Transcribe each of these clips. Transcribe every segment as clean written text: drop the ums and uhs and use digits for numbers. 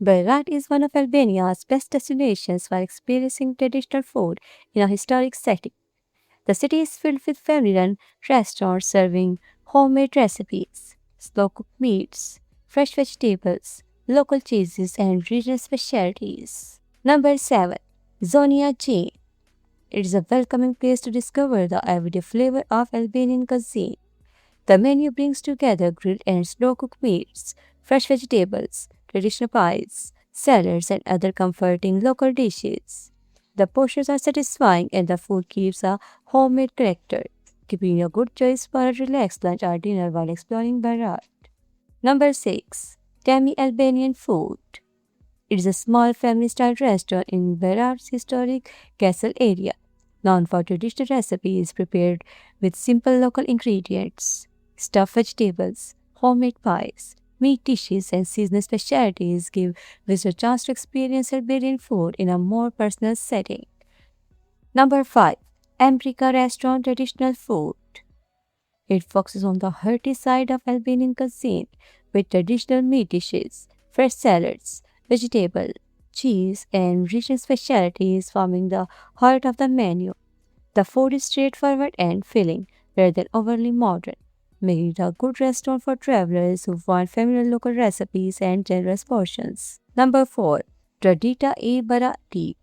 Berat is one of Albania's best destinations for experiencing traditional food in a historic setting. The city is filled with family-run restaurants serving homemade recipes, slow-cooked meats, fresh vegetables, local cheeses, and regional specialties. Number 7. Zonia Jane. It is a welcoming place to discover the everyday flavor of Albanian cuisine. The menu brings together grilled and slow-cooked meats, fresh vegetables, traditional pies, salads, and other comforting local dishes. The portions are satisfying and the food keeps a homemade character, giving you a good choice for a relaxed lunch or dinner while exploring Berat. Number 6. Tammy Albanian Food. It is a small family-style restaurant in Berat's historic castle area, known for traditional recipes prepared with simple local ingredients. Stuffed vegetables, homemade pies, meat dishes, and seasonal specialties give visitors a chance to experience Albanian food in a more personal setting. Number 5. Ambrika Restaurant Traditional Food. It focuses on the hearty side of Albanian cuisine with traditional meat dishes, fresh salads, vegetable, cheese, and regional specialties forming the heart of the menu. The food is straightforward and filling rather than overly modern, making it a good restaurant for travelers who want familiar local recipes and generous portions. Number 4. Tradita e Baratit.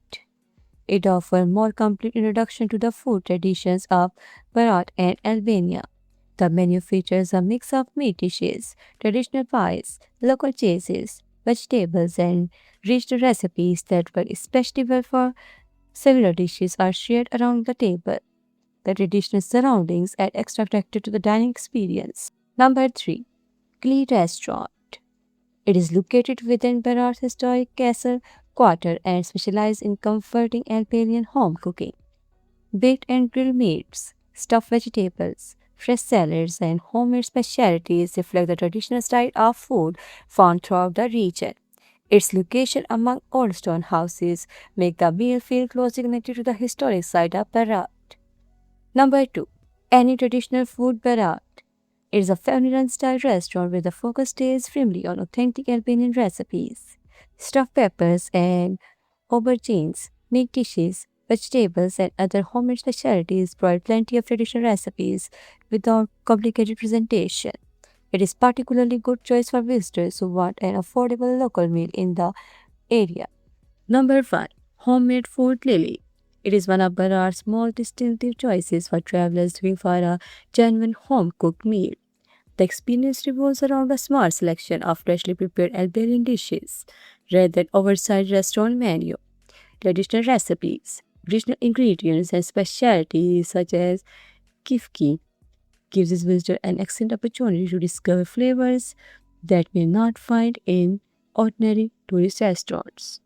It offers more complete introduction to the food traditions of Berat and Albania. The menu features a mix of meat dishes, traditional pies, local cheeses, vegetables, and regional recipes that work especially well for similar dishes are shared around the table. The traditional surroundings add extra character to the dining experience. Number 3. Klee Restaurant. It is located within Berat's historic castle quarter and specializes in comforting Albanian home cooking. Baked and grilled meats, stuffed vegetables, fresh salads, and homemade specialties reflect the traditional style of food found throughout the region. Its location among old stone houses make the meal feel closely connected to the historic side of Berat. Number 2. Any Traditional Food Berat. It is a family-run style restaurant where the focus stays firmly on authentic Albanian recipes. Stuffed peppers and aubergines, meat dishes, vegetables, and other homemade specialties provide plenty of traditional recipes without complicated presentation. It is particularly good choice for visitors who want an affordable local meal in the area. Number 1. Homemade Food Lily. It is one of Berat's more distinctive choices for travelers looking for a genuine home-cooked meal. The experience revolves around a smart selection of freshly prepared Albanian dishes, rather than oversized restaurant menu. Traditional recipes, regional ingredients, and specialties such as kifki gives its visitor an excellent opportunity to discover flavors that may not find in ordinary tourist restaurants.